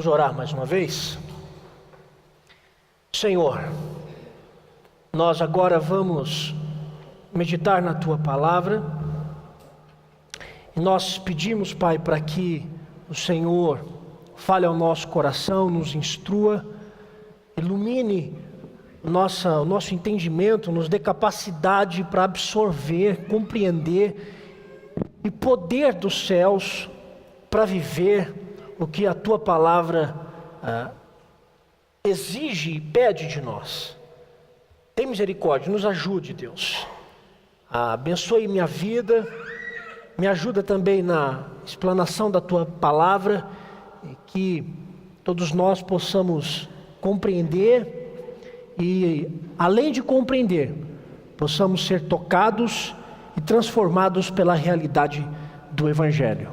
Vamos orar mais uma vez? Senhor, nós agora vamos meditar na Tua Palavra. E nós pedimos, Pai, para que o Senhor fale ao nosso coração, nos instrua, ilumine o nosso entendimento, nos dê capacidade para absorver, compreender e poder dos céus para viver o que a Tua Palavra exige e pede de nós. Tem misericórdia, nos ajude, Deus. Abençoe minha vida, me ajuda também na explanação da Tua Palavra, e que todos nós possamos compreender e, além de compreender, possamos ser tocados e transformados pela realidade do Evangelho.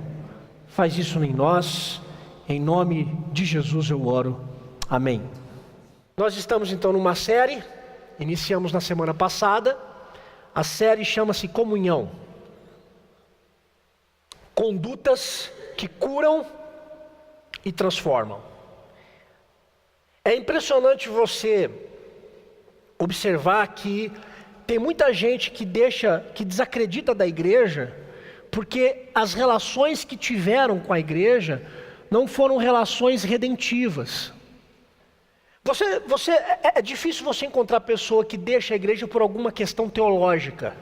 Faz isso em nós, em nome de Jesus eu oro. Amém. Nós estamos então numa série, iniciamos na semana passada. A série chama-se Comunhão. Condutas que curam e transformam. É impressionante você observar que tem muita gente que desacredita da igreja, porque as relações que tiveram com a igreja não foram relações redentivas. É difícil você encontrar pessoa que deixa a igreja por alguma questão teológica,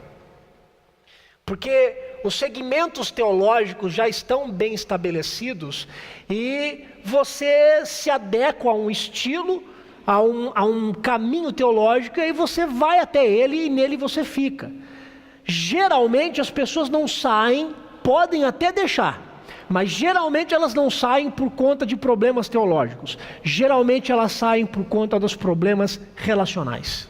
porque os segmentos teológicos já estão bem estabelecidos e você se adequa a um estilo, a um caminho teológico, e você vai até ele e nele você fica. Geralmente as pessoas não saem, podem até deixar, mas geralmente elas não saem por conta de problemas teológicos. Geralmente elas saem por conta dos problemas relacionais.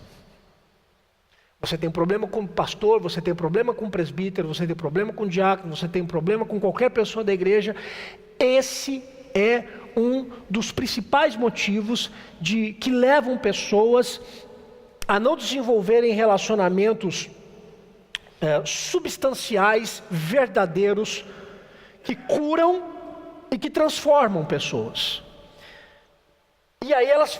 Você tem problema com o pastor, você tem problema com o presbítero, você tem problema com o diácono, você tem problema com qualquer pessoa da igreja. Esse é um dos principais motivos que levam pessoas a não desenvolverem relacionamentos substanciais, verdadeiros, que curam e que transformam pessoas. E aí elas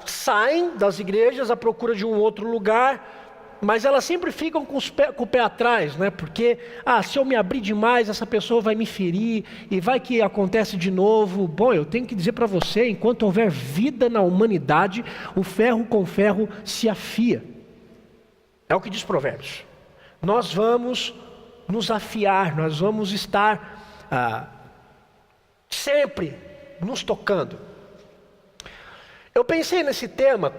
saem das igrejas à procura de um outro lugar, mas elas sempre ficam com o pé atrás, né? Porque, se eu me abrir demais, essa pessoa vai me ferir, e vai que acontece de novo. Bom, eu tenho que dizer para você, enquanto houver vida na humanidade, o ferro com ferro se afia. É o que diz Provérbios. Nós vamos nos afiar, nós vamos estar sempre nos tocando. Eu pensei nesse tema,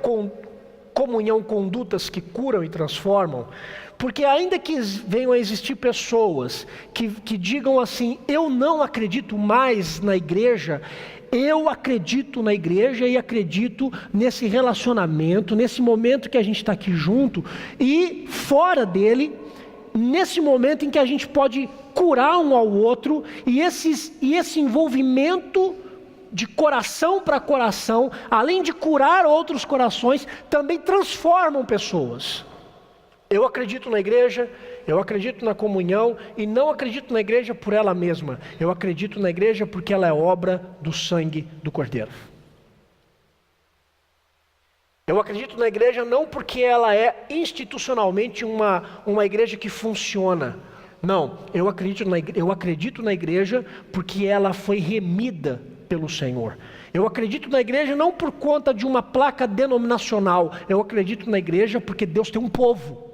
comunhão, condutas que curam e transformam, porque ainda que venham a existir pessoas que digam assim: eu não acredito mais na igreja, eu acredito na igreja e acredito nesse relacionamento, nesse momento que a gente está aqui junto, e fora dele, nesse momento em que a gente pode curar um ao outro, e esse envolvimento de coração para coração, além de curar outros corações, também transformam pessoas. Eu acredito na igreja, eu acredito na comunhão, e não acredito na igreja por ela mesma. Eu acredito na igreja porque ela é obra do sangue do Cordeiro. Eu acredito na igreja não porque ela é institucionalmente uma igreja que funciona. Não, eu acredito na igreja porque ela foi remida pelo Senhor. Eu acredito na igreja não por conta de uma placa denominacional. Eu acredito na igreja porque Deus tem um povo.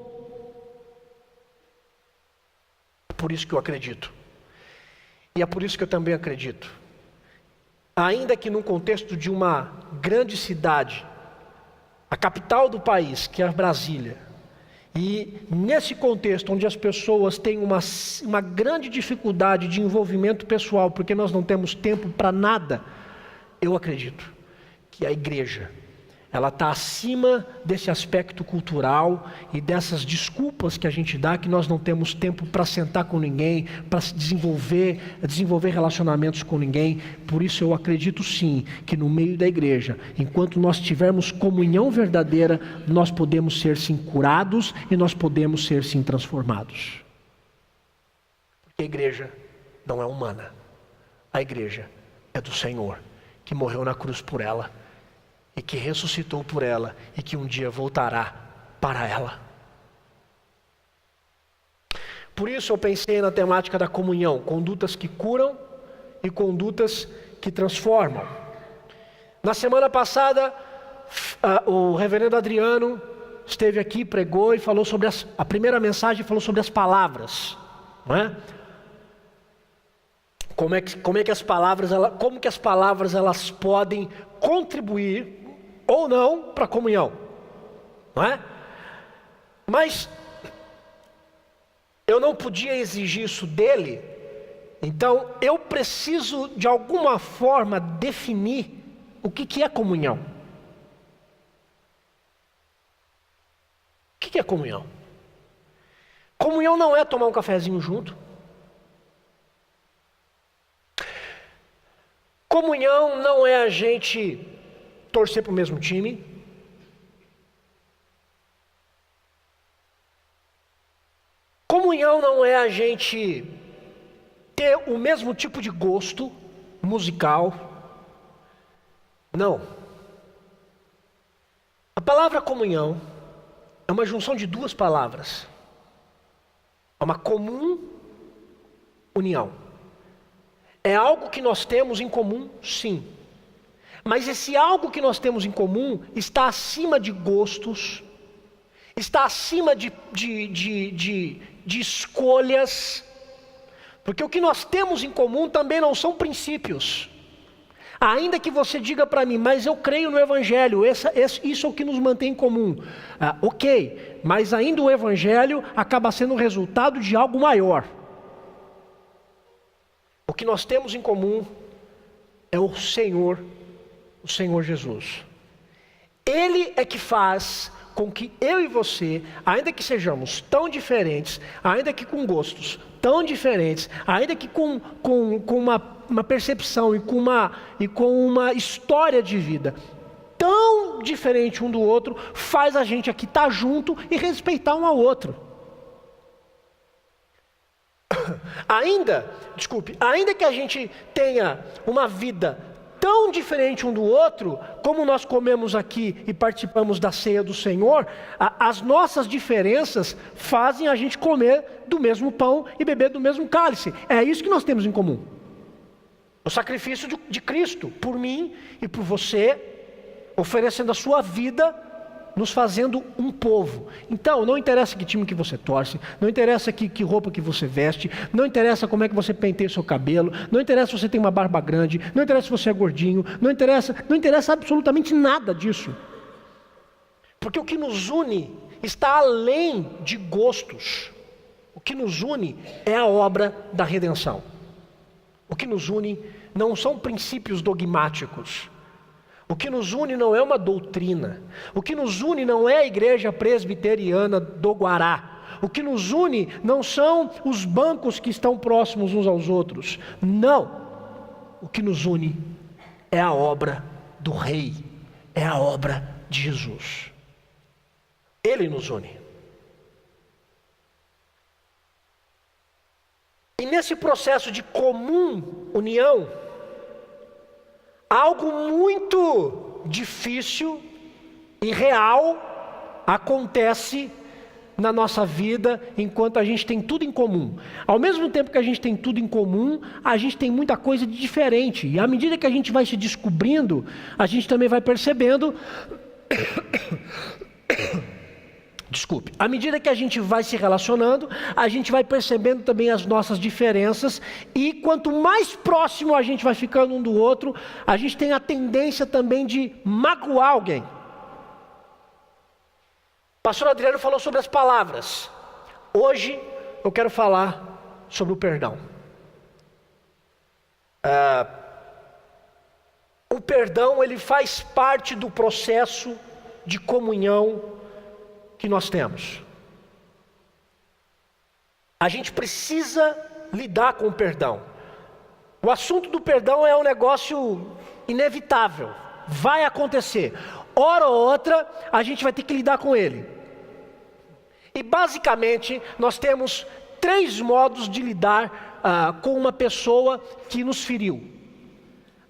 É por isso que eu acredito. E é por isso que eu também acredito. Ainda que num contexto de uma grande cidade, a capital do país, que é Brasília, e nesse contexto onde as pessoas têm uma grande dificuldade de envolvimento pessoal, porque nós não temos tempo para nada, eu acredito que a igreja, ela está acima desse aspecto cultural e dessas desculpas que a gente dá, que nós não temos tempo para sentar com ninguém, para se desenvolver relacionamentos com ninguém. Por isso eu acredito sim, que no meio da igreja, enquanto nós tivermos comunhão verdadeira, nós podemos ser sim curados e nós podemos ser sim transformados. Porque a igreja não é humana, a igreja é do Senhor. que morreu na cruz por ela, e que ressuscitou por ela, e que um dia voltará para ela. Por isso eu pensei na temática da comunhão, condutas que curam e condutas que transformam. Na semana passada, o reverendo Adriano esteve aqui, pregou e falou sobre a primeira mensagem falou sobre as palavras, não é? Como que as palavras elas podem contribuir ou não para a comunhão, não é? Mas eu não podia exigir isso dele, então eu preciso de alguma forma definir o que é comunhão. O que é comunhão? Comunhão não é tomar um cafezinho junto. Comunhão não é a gente torcer para o mesmo time. Comunhão não é a gente ter o mesmo tipo de gosto musical. Não. A palavra comunhão é uma junção de duas palavras. É uma comum união. É algo que nós temos em comum, sim. Mas esse algo que nós temos em comum está acima de gostos, está acima de escolhas, porque o que nós temos em comum também não são princípios. Ainda que você diga para mim, mas eu creio no Evangelho, isso é o que nos mantém em comum. Ok, mas ainda o Evangelho acaba sendo o resultado de algo maior. O que nós temos em comum é o Senhor Jesus. Ele é que faz com que eu e você, ainda que sejamos tão diferentes, ainda que com gostos tão diferentes, ainda que com uma percepção e com uma história de vida tão diferente um do outro, faz a gente aqui estar junto e respeitar um ao outro. Ainda que a gente tenha uma vida tão diferente um do outro, como nós comemos aqui e participamos da ceia do Senhor, as nossas diferenças fazem a gente comer do mesmo pão e beber do mesmo cálice. É isso que nós temos em comum. O sacrifício de Cristo, por mim e por você, oferecendo a sua vida, nos fazendo um povo. Então, não interessa que time que você torce, não interessa que roupa que você veste, não interessa como é que você penteia o seu cabelo, não interessa se você tem uma barba grande, não interessa se você é gordinho, não interessa absolutamente nada disso. Porque o que nos une está além de gostos. O que nos une é a obra da redenção. O que nos une não são princípios dogmáticos. O que nos une não é uma doutrina. O que nos une não é a igreja presbiteriana do Guará. O que nos une não são os bancos que estão próximos uns aos outros. Não. O que nos une é a obra do Rei. É a obra de Jesus. Ele nos une. E nesse processo de comum união, algo muito difícil e real acontece na nossa vida enquanto a gente tem tudo em comum. Ao mesmo tempo que a gente tem tudo em comum, a gente tem muita coisa de diferente. E à medida que a gente vai se descobrindo, a gente também vai percebendo... Desculpe. À medida que a gente vai se relacionando, a gente vai percebendo também as nossas diferenças, e quanto mais próximo a gente vai ficando um do outro, a gente tem a tendência também de magoar alguém. O pastor Adriano falou sobre as palavras. Hoje eu quero falar sobre o perdão. O perdão, ele faz parte do processo de comunhão que nós temos. A gente precisa lidar com o perdão. O assunto do perdão é um negócio inevitável, vai acontecer. Hora ou outra, a gente vai ter que lidar com ele. E basicamente, nós temos 3 modos de lidar com uma pessoa que nos feriu.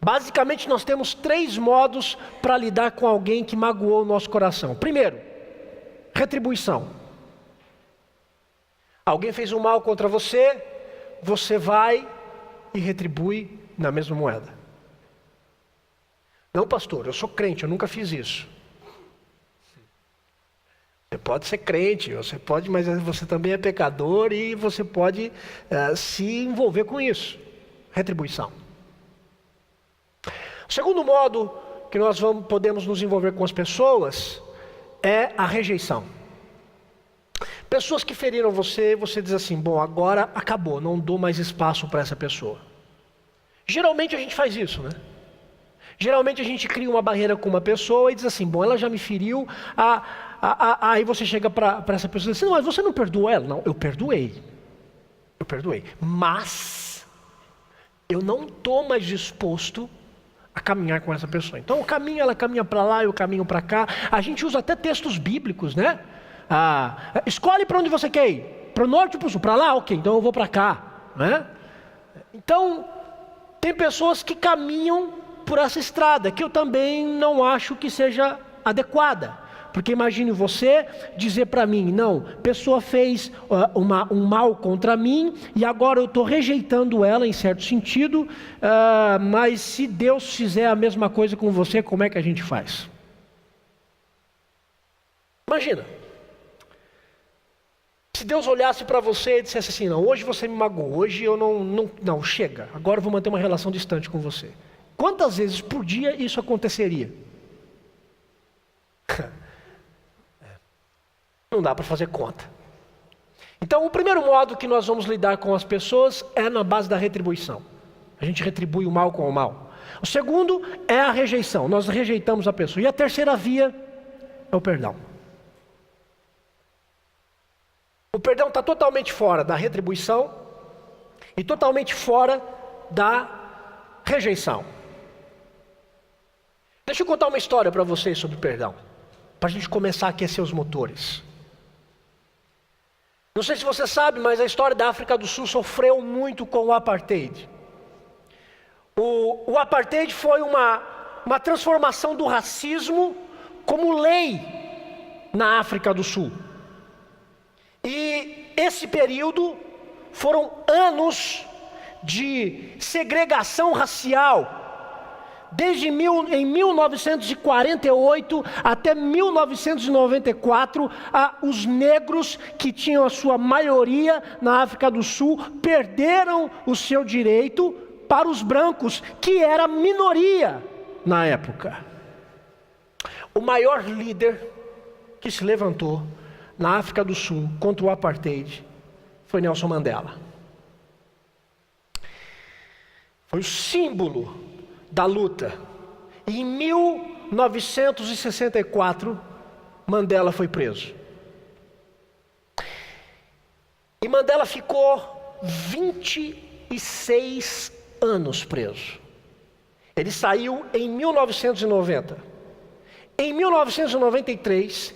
Basicamente, nós temos 3 modos para lidar com alguém que magoou o nosso coração. Primeiro, retribuição. Alguém fez um mal contra você, você vai e retribui na mesma moeda. Não, pastor, eu sou crente, eu nunca fiz isso. Você pode ser crente, você pode, mas você também é pecador e você pode se envolver com isso. Retribuição. O segundo modo que nós podemos nos envolver com as pessoas é a rejeição. Pessoas que feriram você, você diz assim, bom, agora acabou, não dou mais espaço para essa pessoa. Geralmente a gente faz isso, né? Geralmente a gente cria uma barreira com uma pessoa e diz assim, bom, ela já me feriu, aí você chega para essa pessoa e diz assim, não, mas você não perdoou ela? Não, eu perdoei, mas eu não estou mais disposto a caminhar com essa pessoa. Então ela caminha para lá, eu caminho para cá. A gente usa até textos bíblicos, né? Escolhe para onde você quer ir. Para o norte ou para o sul? Para lá? Ok, então eu vou para cá, né? Então, tem pessoas que caminham por essa estrada, que eu também não acho que seja adequada. Porque imagine você dizer para mim, não, pessoa fez um mal contra mim e agora eu estou rejeitando ela em certo sentido, mas se Deus fizer a mesma coisa com você, como é que a gente faz? Imagina, se Deus olhasse para você e dissesse assim, não, hoje você me magoou, hoje eu não, chega, agora eu vou manter uma relação distante com você. Quantas vezes por dia isso aconteceria? Não dá para fazer conta. Então, o primeiro modo que nós vamos lidar com as pessoas é na base da retribuição. A gente retribui o mal com o mal. O segundo é a rejeição. Nós rejeitamos a pessoa. E a terceira via é o perdão. O perdão está totalmente fora da retribuição e totalmente fora da rejeição. Deixa eu contar uma história para vocês sobre perdão, para a gente começar a aquecer os motores. Não sei se você sabe, mas a história da África do Sul sofreu muito com o apartheid. O apartheid foi uma transformação do racismo como lei na África do Sul. E esse período foram anos de segregação racial. Desde em 1948 até 1994, os negros, que tinham a sua maioria na África do Sul, perderam o seu direito para os brancos, que era minoria na época. O maior líder que se levantou na África do Sul contra o apartheid foi Nelson Mandela. Foi o símbolo da luta. E em 1964, Mandela foi preso. E Mandela ficou 26 anos preso. Ele saiu em 1990. Em 1993,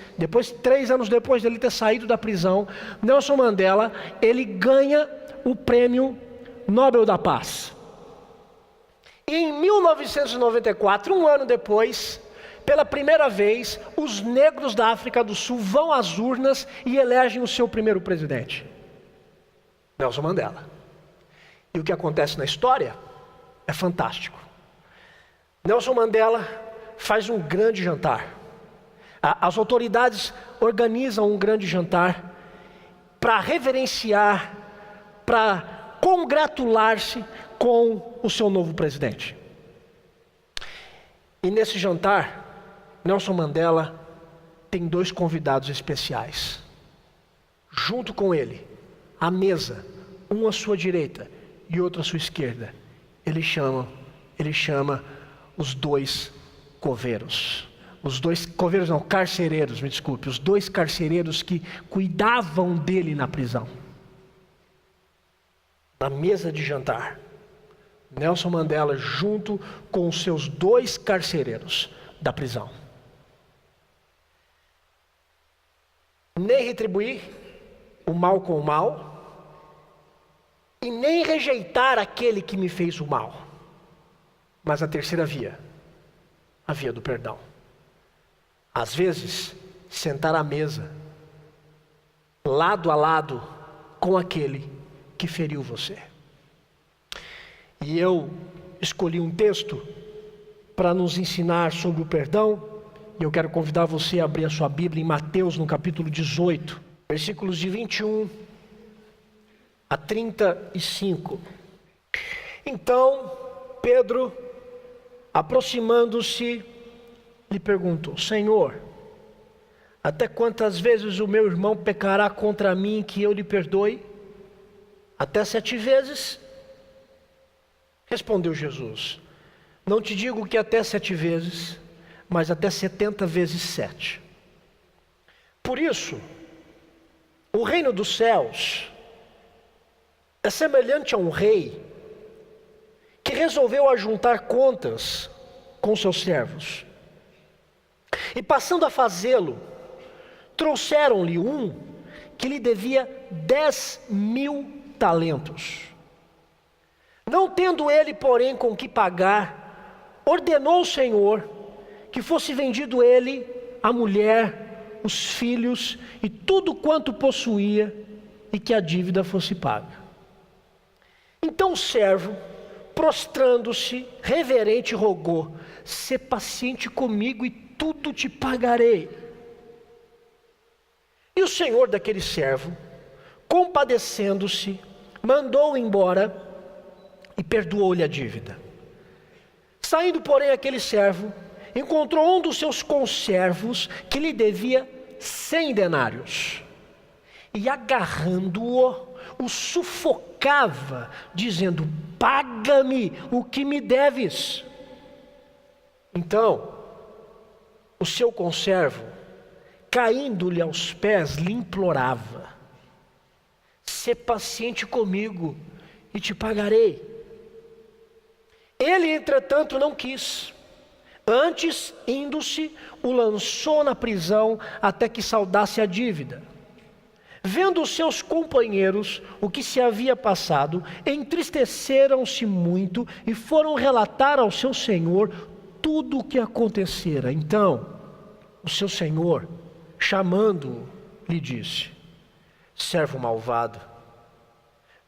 3 anos depois dele ter saído da prisão, Nelson Mandela, ele ganha o Prêmio Nobel da Paz. E em 1994, um ano depois, pela primeira vez, os negros da África do Sul vão às urnas e elegem o seu primeiro presidente, Nelson Mandela. E o que acontece na história é fantástico. Nelson Mandela faz um grande jantar. As autoridades organizam um grande jantar para reverenciar, para congratular-se com o seu novo presidente. E nesse jantar, Nelson Mandela tem 2 convidados especiais. Junto com ele, à mesa, um à sua direita e outro à sua esquerda, ele chama os 2 coveiros. Os 2 coveiros não, carcereiros, me desculpe, os 2 carcereiros que cuidavam dele na prisão. Na mesa de jantar, Nelson Mandela junto com os seus 2 carcereiros da prisão. Nem retribuir o mal com o mal e nem rejeitar aquele que me fez o mal. Mas a terceira via, a via do perdão. Às vezes, sentar à mesa, lado a lado com aquele que feriu você. E eu escolhi um texto para nos ensinar sobre o perdão, e eu quero convidar você a abrir a sua Bíblia em Mateus, no capítulo 18, versículos de 21 a 35. Então, Pedro, aproximando-se, lhe perguntou: Senhor, até quantas vezes o meu irmão pecará contra mim que eu lhe perdoe? Até 7 vezes? Respondeu Jesus: não te digo que até 7 vezes, mas até 70 vezes 7. Por isso, o reino dos céus é semelhante a um rei que resolveu ajuntar contas com seus servos. E passando a fazê-lo, trouxeram-lhe um que lhe devia 10.000 talentos. Não tendo ele, porém, com que pagar, ordenou o Senhor que fosse vendido ele, a mulher, os filhos e tudo quanto possuía, e que a dívida fosse paga. Então o servo, prostrando-se, reverente, rogou: sê paciente comigo e tudo te pagarei. E o senhor daquele servo, compadecendo-se, mandou-o embora e perdoou-lhe a dívida. Saindo, porém, aquele servo encontrou um dos seus conservos que lhe devia 100 denários. E agarrando-o, o sufocava, dizendo: paga-me o que me deves. Então, o seu conservo, caindo-lhe aos pés, lhe implorava: sê paciente comigo e te pagarei. Ele, entretanto, não quis. Antes, indo-se, o lançou na prisão até que saldasse a dívida. Vendo os seus companheiros o que se havia passado, entristeceram-se muito e foram relatar ao seu senhor tudo o que acontecera. Então, o seu senhor, chamando-o, lhe disse: servo malvado,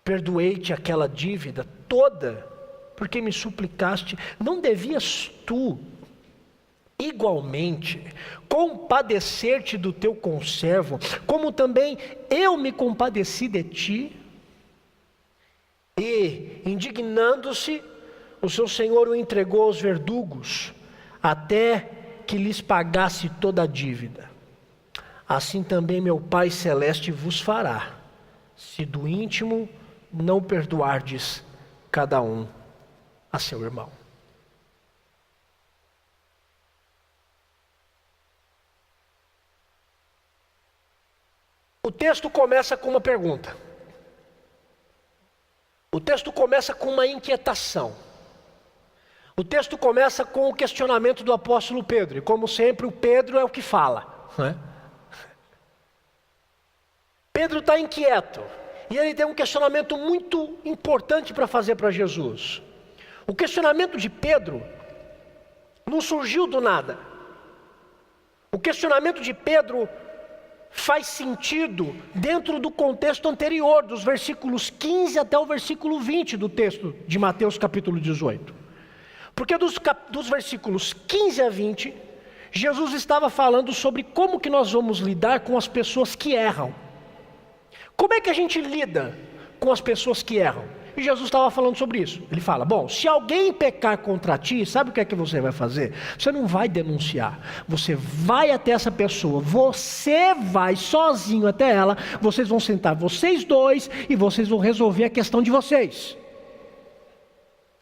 perdoei-te aquela dívida toda, porque me suplicaste. Não devias tu igualmente compadecer-te do teu conservo, como também eu me compadeci de ti? E, indignando-se, o seu senhor o entregou aos verdugos, até que lhes pagasse toda a dívida. Assim também meu Pai Celeste vos fará, se do íntimo não perdoardes cada um a seu irmão. O texto começa com uma pergunta. O texto começa com uma inquietação. O texto começa com o questionamento do apóstolo Pedro. E como sempre, o Pedro é o que fala, não é? Pedro está inquieto. E ele tem um questionamento muito importante para fazer para Jesus. O questionamento de Pedro não surgiu do nada. O questionamento de Pedro faz sentido dentro do contexto anterior, dos versículos 15 até o versículo 20 do texto de Mateus capítulo 18. Porque dos versículos 15 a 20, Jesus estava falando sobre como que nós vamos lidar com as pessoas que erram. Como é que a gente lida com as pessoas que erram? E Jesus estava falando sobre isso. Ele fala: bom, se alguém pecar contra ti, sabe o que é que você vai fazer? Você não vai denunciar. Você vai até essa pessoa. Você vai sozinho até ela. Vocês vão sentar, vocês dois, e vocês vão resolver a questão de vocês.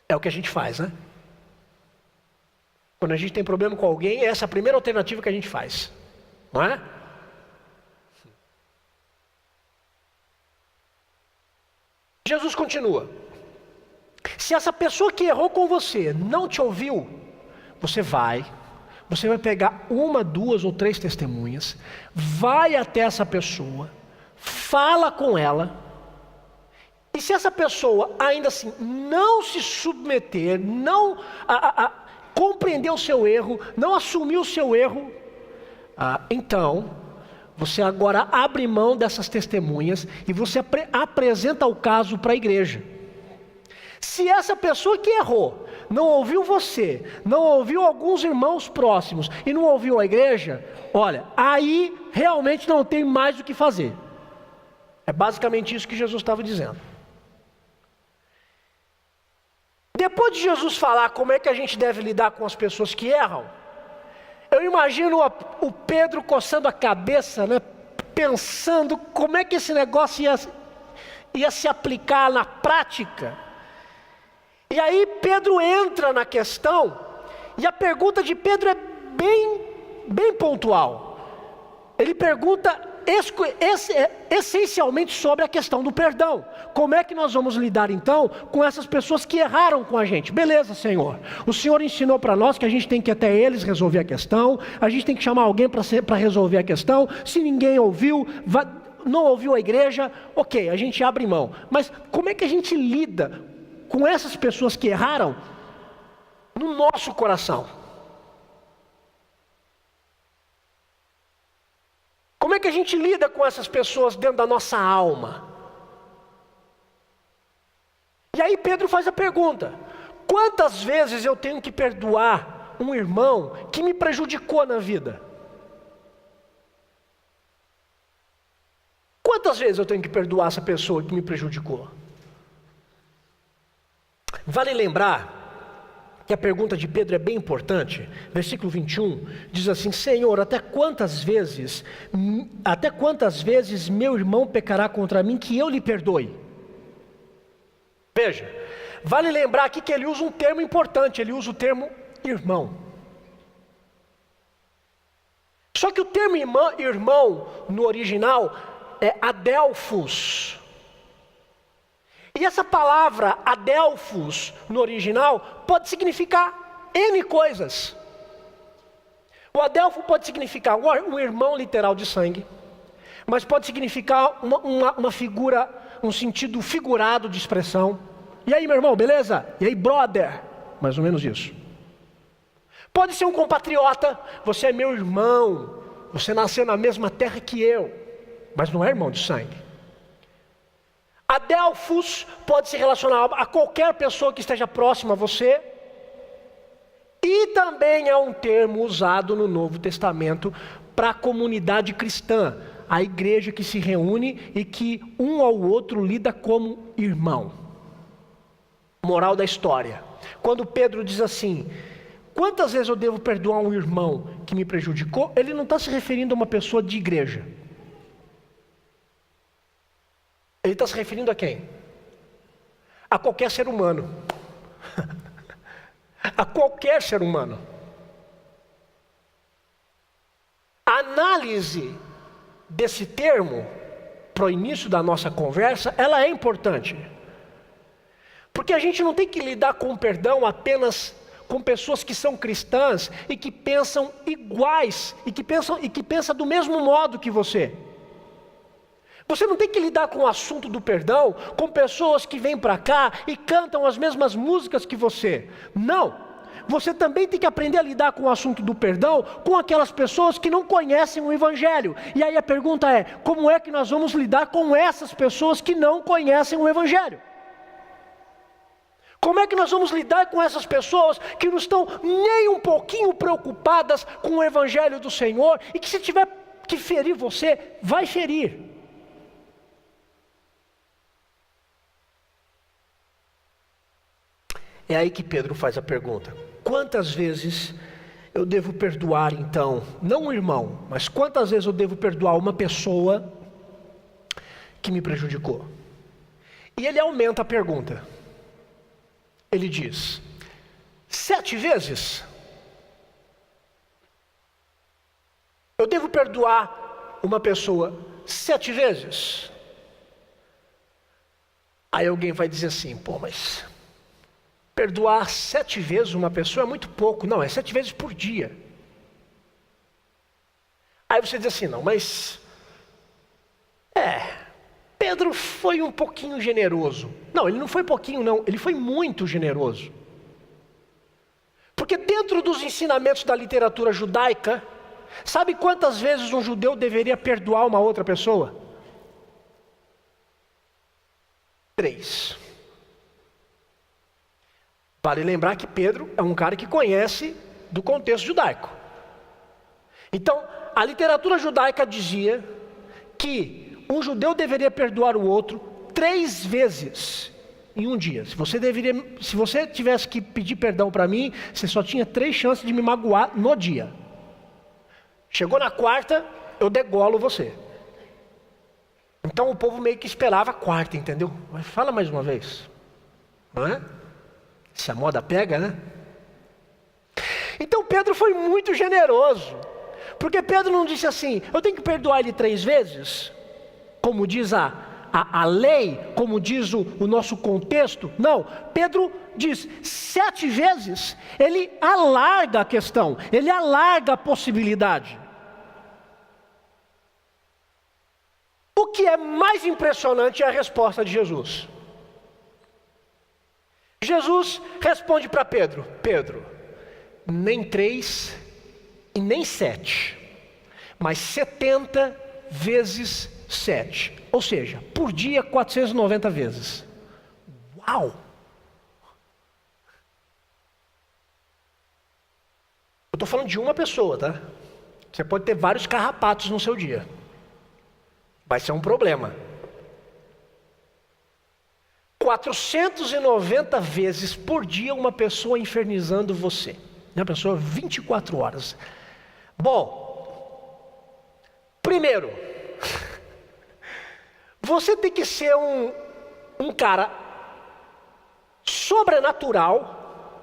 É o que a gente faz, né? Quando a gente tem problema com alguém, essa é a primeira alternativa que a gente faz. Não é? Jesus continua: se essa pessoa que errou com você não te ouviu, você vai pegar 1, 2 ou 3 testemunhas, vai até essa pessoa, fala com ela E se essa pessoa ainda assim não se submeter, não compreender o seu erro, não assumir o seu erro, então você agora abre mão dessas testemunhas e você apresenta o caso para a igreja. Se essa pessoa que errou não ouviu você, não ouviu alguns irmãos próximos e não ouviu a igreja, olha, aí realmente não tem mais o que fazer. É basicamente isso que Jesus estava dizendo. Depois de Jesus falar como é que a gente deve lidar com as pessoas que erram, eu imagino o Pedro coçando a cabeça, né, pensando como é que esse negócio ia se aplicar na prática. E aí Pedro entra na questão, e a pergunta de Pedro é bem pontual. Ele pergunta essencialmente sobre a questão do perdão. Como é que nós vamos lidar então com essas pessoas que erraram com a gente? Beleza, Senhor. O Senhor ensinou para nós que a gente tem que ir até eles resolver a questão, a gente tem que chamar alguém para resolver a questão. Se ninguém ouviu, não ouviu a igreja, ok, a gente abre mão. Mas como é que a gente lida com essas pessoas que erraram no nosso coração? Como é que a gente lida com essas pessoas dentro da nossa alma? E aí Pedro faz a pergunta: quantas vezes eu tenho que perdoar um irmão que me prejudicou na vida? Quantas vezes eu tenho que perdoar essa pessoa que me prejudicou? Vale lembrar que a pergunta de Pedro é bem importante. Versículo 21 diz assim: Senhor, até quantas vezes meu irmão pecará contra mim que eu lhe perdoe? Veja, vale lembrar aqui que ele usa um termo importante, ele usa o termo irmão. Só que o termo irmão no original é adelphos. E essa palavra adelphos no original pode significar N coisas. O adelfo pode significar um irmão literal de sangue, mas pode significar uma figura, um sentido figurado de expressão. E aí, meu irmão, beleza? E aí, brother? Mais ou menos isso. Pode ser um compatriota, você é meu irmão, você nasceu na mesma terra que eu, mas não é irmão de sangue. Adelphos pode se relacionar a qualquer pessoa que esteja próxima a você, e também é um termo usado no Novo Testamento para a comunidade cristã, a igreja que se reúne e que um ao outro lida como irmão. Moral da história: quando Pedro diz assim, quantas vezes eu devo perdoar um irmão que me prejudicou, ele não está se referindo a uma pessoa de igreja. Ele está se referindo a quem? A qualquer ser humano. A qualquer ser humano. A análise desse termo, para o início da nossa conversa, ela é importante. Porque a gente não tem que lidar com o perdão apenas com pessoas que são cristãs e que pensam iguais, e que pensam do mesmo modo que você. Você não tem que lidar com o assunto do perdão com pessoas que vêm para cá e cantam as mesmas músicas que você. Não. Você também tem que aprender a lidar com o assunto do perdão com aquelas pessoas que não conhecem o Evangelho. E aí a pergunta é: como é que nós vamos lidar com essas pessoas que não conhecem o Evangelho? Como é que nós vamos lidar com essas pessoas que não estão nem um pouquinho preocupadas com o Evangelho do Senhor e que, se tiver que ferir você, vai ferir? É aí que Pedro faz a pergunta: quantas vezes eu devo perdoar então, não um irmão, mas quantas vezes eu devo perdoar uma pessoa que me prejudicou? E ele aumenta a pergunta. Ele diz: 7 vezes? Eu devo perdoar uma pessoa 7 vezes? Aí alguém vai dizer assim: pô, mas perdoar 7 vezes uma pessoa é muito pouco. Não, é 7 vezes por dia. Aí você diz assim: não, mas Pedro foi um pouquinho generoso. Não, ele não foi pouquinho não, ele foi muito generoso. Porque dentro dos ensinamentos da literatura judaica, sabe quantas vezes um judeu deveria perdoar uma outra pessoa? 3. Vale lembrar que Pedro é um cara que conhece do contexto judaico. Então, a literatura judaica dizia que um judeu deveria perdoar o outro 3 vezes em um dia. Se você tivesse que pedir perdão para mim, você só tinha 3 chances de me magoar no dia. Chegou na 4ª, eu degolo você. Então o povo meio que esperava a 4ª, entendeu? Mas fala mais uma vez. Não é? Se a moda pega, né? Então Pedro foi muito generoso. Porque Pedro não disse assim, eu tenho que perdoar ele 3 vezes? Como diz a lei, como diz o nosso contexto. Não, Pedro diz 7 vezes. Ele alarga a questão, ele alarga a possibilidade. O que é mais impressionante é a resposta de Jesus. Jesus responde para Pedro, Pedro, nem 3 e nem 7, mas 70 vezes 7. Ou seja, por dia 490 vezes. Uau! Eu estou falando de uma pessoa, tá? Você pode ter vários carrapatos no seu dia. Vai ser um problema. 490 vezes por dia uma pessoa infernizando você. Uma pessoa 24 horas. Bom, primeiro, você tem que ser um cara sobrenatural.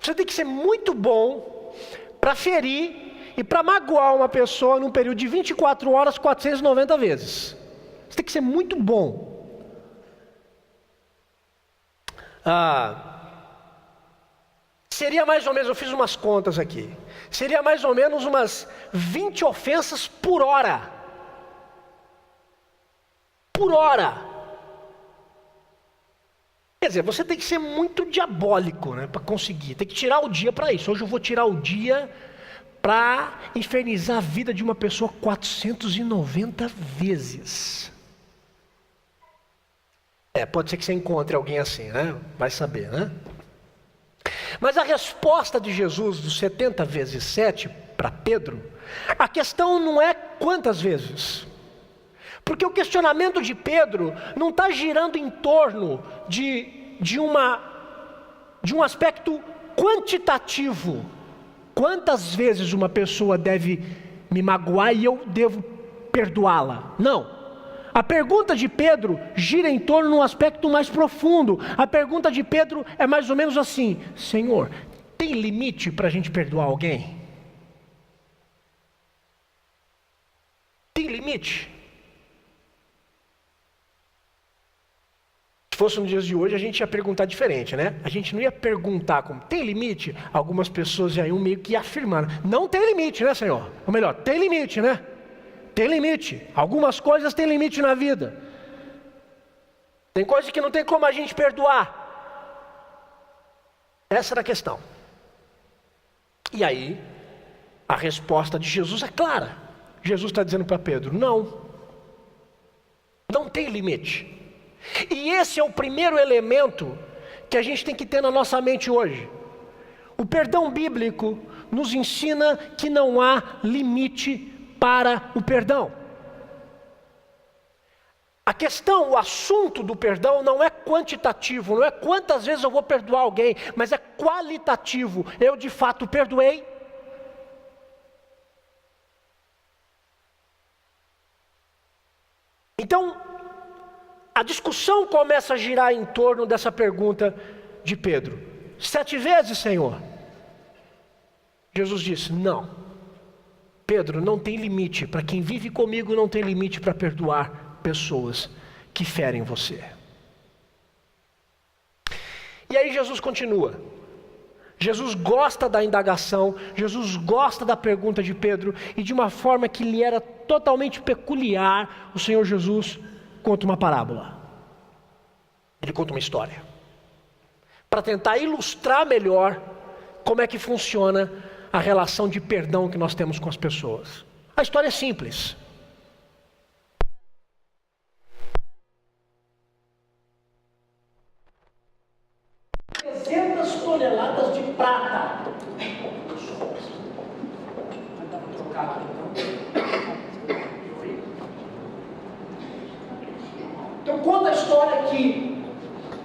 Você tem que ser muito bom para ferir e para magoar uma pessoa num período de 24 horas, 490 vezes. Você tem que ser muito bom. Seria mais ou menos, eu fiz umas contas aqui, seria mais ou menos umas 20 ofensas por hora. Por hora. Quer dizer, você tem que ser muito diabólico, né, para conseguir. Tem que tirar o dia para isso. Hoje eu vou tirar o dia para infernizar a vida de uma pessoa 490 vezes. Pode ser que você encontre alguém assim, né? Vai saber, né? Mas a resposta de Jesus dos 70 vezes 7 para Pedro, a questão não é quantas vezes. Porque o questionamento de Pedro não está girando em torno de um aspecto quantitativo. Quantas vezes uma pessoa deve me magoar e eu devo perdoá-la? Não. A pergunta de Pedro gira em torno de um aspecto mais profundo. A pergunta de Pedro é mais ou menos assim: Senhor, tem limite para a gente perdoar alguém? Tem limite? Se fosse nos dias de hoje, a gente ia perguntar diferente, né? A gente não ia perguntar como, tem limite? Algumas pessoas já iam meio que afirmando, não tem limite, né, Senhor? Ou melhor, tem limite, né? Tem limite. Algumas coisas têm limite na vida. Tem coisas que não tem como a gente perdoar. Essa era a questão. E aí, a resposta de Jesus é clara. Jesus está dizendo para Pedro, não tem limite. E esse é o primeiro elemento que a gente tem que ter na nossa mente hoje. O perdão bíblico nos ensina que não há limite para o perdão. A questão, o assunto do perdão não é quantitativo, não é quantas vezes eu vou perdoar alguém, mas é qualitativo. Eu de fato perdoei? Então, a discussão começa a girar em torno dessa pergunta de Pedro. 7 vezes, Senhor? Jesus disse, não. Pedro, não tem limite. Para quem vive comigo, não tem limite para perdoar pessoas que ferem você. E aí Jesus continua. Jesus gosta da indagação, Jesus gosta da pergunta de Pedro, e de uma forma que lhe era totalmente peculiar, o Senhor Jesus conta uma parábola. Ele conta uma história. Para tentar ilustrar melhor como é que funciona a relação de perdão que nós temos com as pessoas. A história é simples. Toneladas de prata. Então conta a história que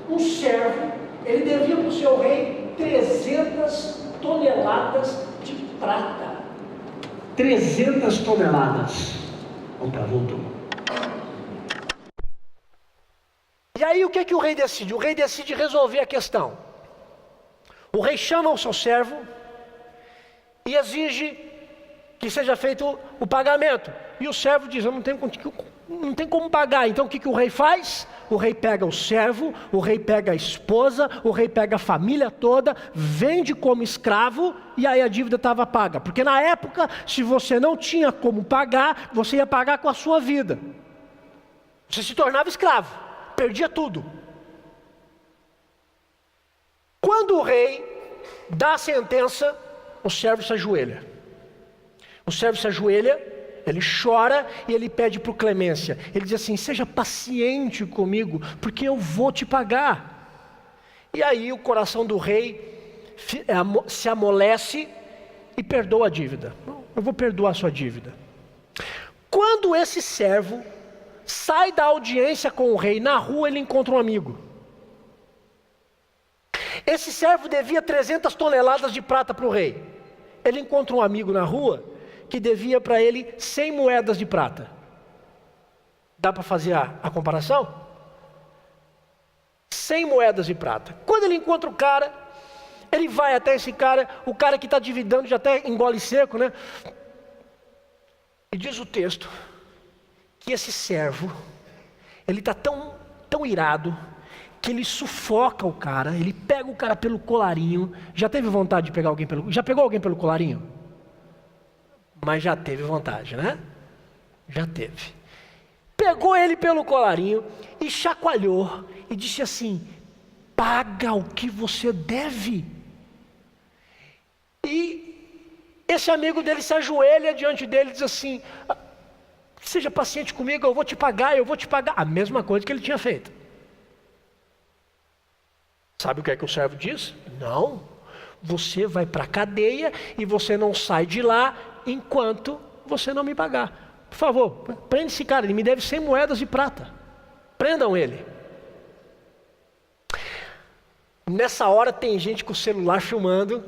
um servo, ele devia para o seu rei 300 toneladas de prata. 300 toneladas. Opa, voltou. E aí o que o rei decide? O rei decide resolver a questão. O rei chama o seu servo e exige que seja feito o pagamento. E o servo diz, eu não tenho como pagar. Então o que o rei faz? O rei pega o servo, o rei pega a esposa, o rei pega a família toda, vende como escravo e aí a dívida estava paga. Porque na época, se você não tinha como pagar, você ia pagar com a sua vida. Você se tornava escravo, perdia tudo. Quando o rei dá a sentença, o servo se ajoelha. O servo se ajoelha, ele chora e ele pede por clemência. Ele diz assim, seja paciente comigo, porque eu vou te pagar. E aí o coração do rei se amolece e perdoa a dívida. Eu vou perdoar a sua dívida. Quando esse servo sai da audiência com o rei, na rua ele encontra um amigo. Esse servo devia 300 toneladas de prata para o rei. Ele encontra um amigo na rua que devia para ele 100 moedas de prata. Dá para fazer a comparação? 100 moedas de prata. Quando ele encontra o cara, ele vai até esse cara, o cara que está dividando já até engole seco, né? E diz o texto que esse servo, ele está tão irado, que ele sufoca o cara, ele pega o cara pelo colarinho. Já teve vontade de pegar alguém já pegou alguém pelo colarinho? Mas já teve vontade, né? Já teve. Pegou ele pelo colarinho e chacoalhou e disse assim, paga o que você deve. E esse amigo dele se ajoelha diante dele e diz assim, seja paciente comigo, eu vou te pagar. A mesma coisa que ele tinha feito. Sabe o que é que o servo diz? Não, você vai para a cadeia e você não sai de lá enquanto você não me pagar. Por favor, prende esse cara, ele me deve 100 moedas de prata. Prendam ele. Nessa hora tem gente com o celular filmando,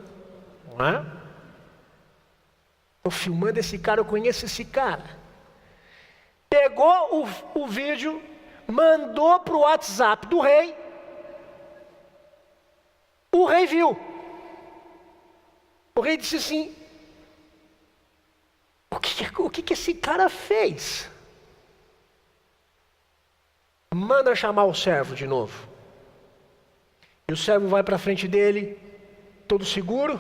não é? Estou filmando esse cara, eu conheço esse cara. Pegou o vídeo, mandou para o WhatsApp do rei. O rei viu. O rei disse assim, o que esse cara fez? Manda chamar o servo de novo. E o servo vai para frente dele, todo seguro.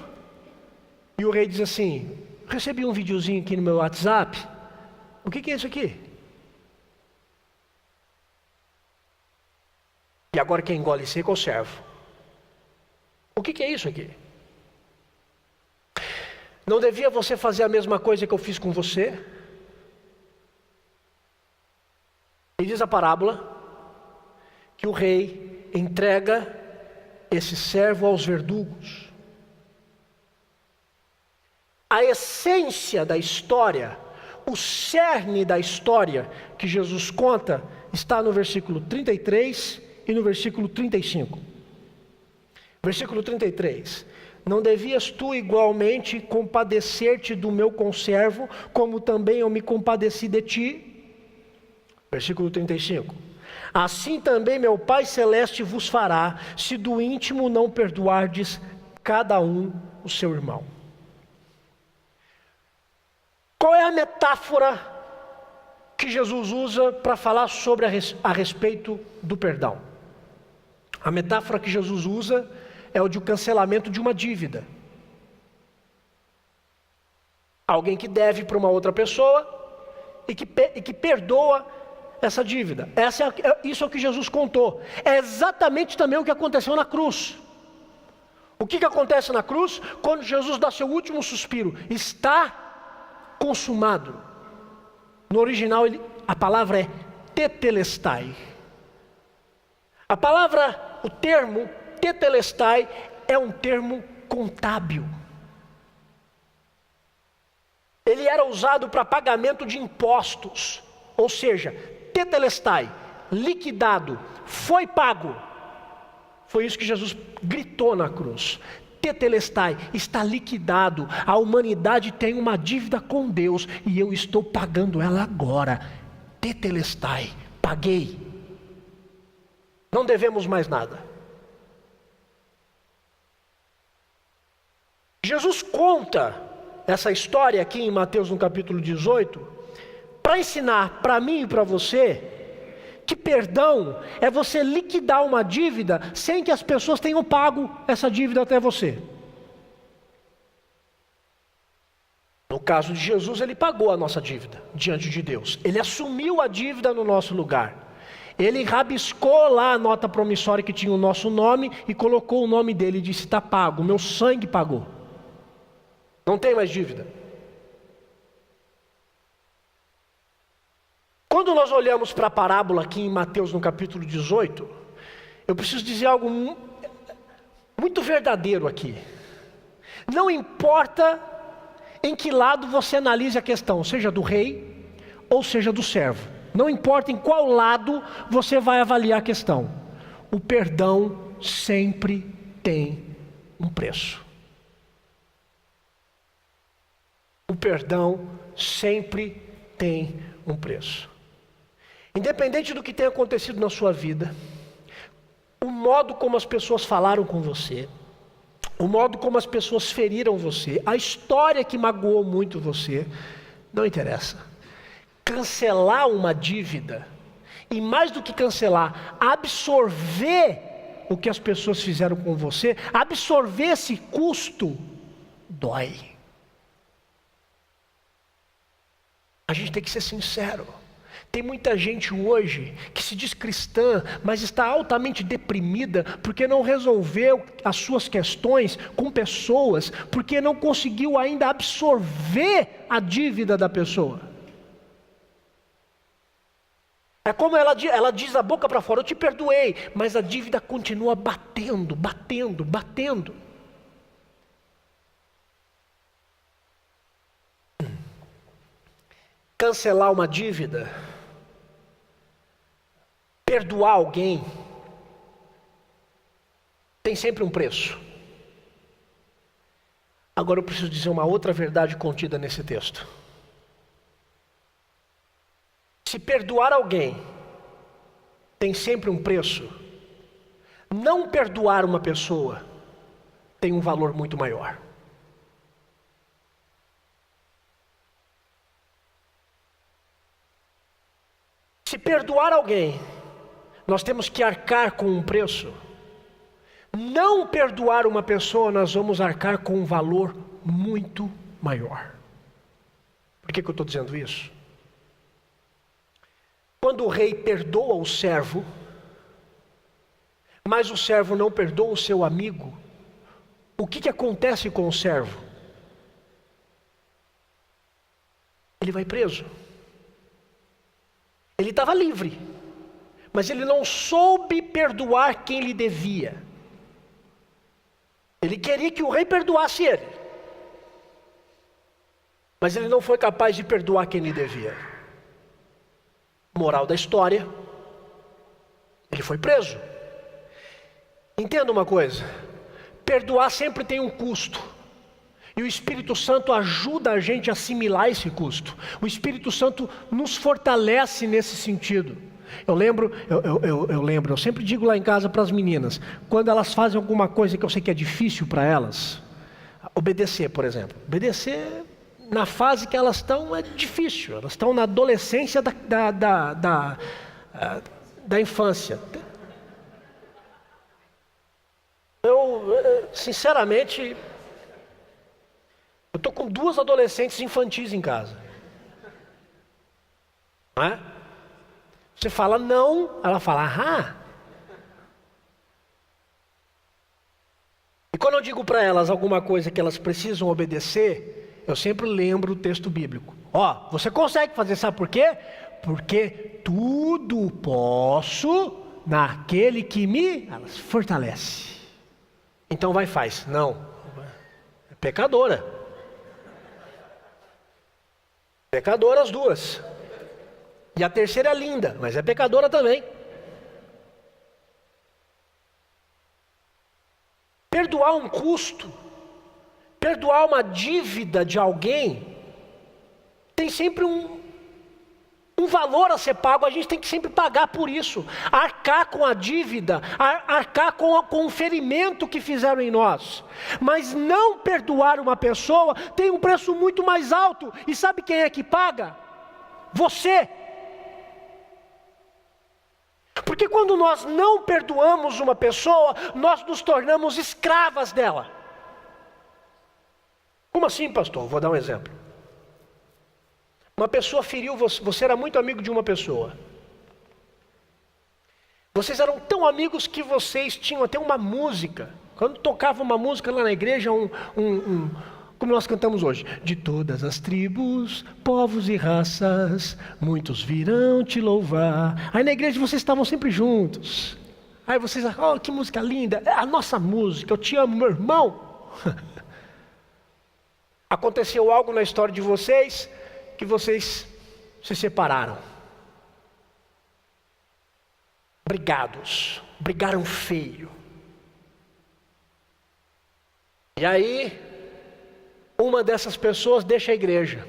E o rei diz assim, recebi um videozinho aqui no meu WhatsApp. O que é isso aqui? E agora quem engole seco é o servo. O que é isso aqui? Não devia você fazer a mesma coisa que eu fiz com você? E diz a parábola que o rei entrega esse servo aos verdugos. A essência da história, o cerne da história que Jesus conta, está no versículo 33 e no versículo 35. Versículo 33. Não devias tu igualmente compadecer-te do meu conservo, como também eu me compadeci de ti? Versículo 35. Assim também meu Pai Celeste vos fará, se do íntimo não perdoardes cada um o seu irmão. Qual é a metáfora que Jesus usa para falar sobre a respeito do perdão? A metáfora que Jesus usa é o de cancelamento de uma dívida. Alguém que deve para uma outra pessoa e que perdoa essa dívida. Isso é o que Jesus contou. É exatamente também o que aconteceu na cruz. O que acontece na cruz? Quando Jesus dá seu último suspiro, está consumado. No original, a palavra é tetelestai. O termo tetelestai é um termo contábil. Ele era usado para pagamento de impostos. Ou seja, tetelestai, liquidado, foi pago. Foi isso que Jesus gritou na cruz. Tetelestai, está liquidado. A humanidade tem uma dívida com Deus e eu estou pagando ela agora. Tetelestai, paguei. Não devemos mais nada. Jesus conta essa história aqui em Mateus no capítulo 18 para ensinar para mim e para você que perdão é você liquidar uma dívida sem que as pessoas tenham pago essa dívida até você. No caso de Jesus, ele pagou a nossa dívida diante de Deus. Ele assumiu a dívida no nosso lugar. Ele rabiscou lá a nota promissória que tinha o nosso nome e colocou o nome dele e disse: está pago, o meu sangue pagou. Não tem mais dívida. Quando nós olhamos para a parábola aqui em Mateus no capítulo 18, eu preciso dizer algo muito verdadeiro aqui. Não importa em que lado você analise a questão, seja do rei ou seja do servo. Não importa em qual lado você vai avaliar a questão. O perdão sempre tem um preço. O perdão sempre tem um preço. Independente do que tenha acontecido na sua vida, o modo como as pessoas falaram com você, o modo como as pessoas feriram você, a história que magoou muito você, não interessa. Cancelar uma dívida, e mais do que cancelar, absorver o que as pessoas fizeram com você, absorver esse custo, dói. A gente tem que ser sincero. Tem muita gente hoje que se diz cristã, mas está altamente deprimida porque não resolveu as suas questões com pessoas, porque não conseguiu ainda absorver a dívida da pessoa. É como ela diz da boca para fora: eu te perdoei, mas a dívida continua batendo. Cancelar uma dívida, perdoar alguém, tem sempre um preço. Agora eu preciso dizer uma outra verdade contida nesse texto. Se perdoar alguém tem sempre um preço, não perdoar uma pessoa tem um valor muito maior. Se perdoar alguém, nós temos que arcar com um preço. Não perdoar uma pessoa, nós vamos arcar com um valor muito maior. Por que eu estou dizendo isso? Quando o rei perdoa o servo, mas o servo não perdoa o seu amigo, o que acontece com o servo? Ele vai preso. Ele estava livre, mas ele não soube perdoar quem lhe devia. Ele queria que o rei perdoasse ele, mas ele não foi capaz de perdoar quem lhe devia. Moral da história, ele foi preso. Entenda uma coisa: perdoar sempre tem um custo. E o Espírito Santo ajuda a gente a assimilar esse custo. O Espírito Santo nos fortalece nesse sentido. Eu sempre digo lá em casa para as meninas, quando elas fazem alguma coisa que eu sei que é difícil para elas, obedecer, por exemplo. Obedecer na fase que elas estão é difícil. Elas estão na adolescência da infância. Sinceramente, eu estou com 2 adolescentes infantis em casa. Não é? Você fala não, ela fala aham. E quando eu digo para elas alguma coisa que elas precisam obedecer, eu sempre lembro o texto bíblico. Ó, você consegue fazer, sabe por quê? Porque tudo posso naquele que me fortalece. Então vai e faz. Não, é pecadora. Pecadora as duas. E a terceira é linda, mas é pecadora também. Perdoar um custo, perdoar uma dívida de alguém, tem sempre um valor a ser pago, a gente tem que sempre pagar por isso. Arcar com a dívida, arcar com o ferimento que fizeram em nós. Mas não perdoar uma pessoa tem um preço muito mais alto. E sabe quem é que paga? Você. Porque quando nós não perdoamos uma pessoa, nós nos tornamos escravas dela. Como assim, pastor? Vou dar um exemplo. Uma pessoa feriu você, você era muito amigo de uma pessoa. Vocês eram tão amigos que vocês tinham até uma música. Quando tocava uma música lá na igreja, como nós cantamos hoje, de todas as tribos, povos e raças, muitos virão te louvar. Aí na igreja vocês estavam sempre juntos. Aí vocês, oh, que música linda, é a nossa música, eu te amo, meu irmão. Aconteceu algo na história de vocês, que vocês se separaram. Brigaram feio. E aí, uma dessas pessoas deixa a igreja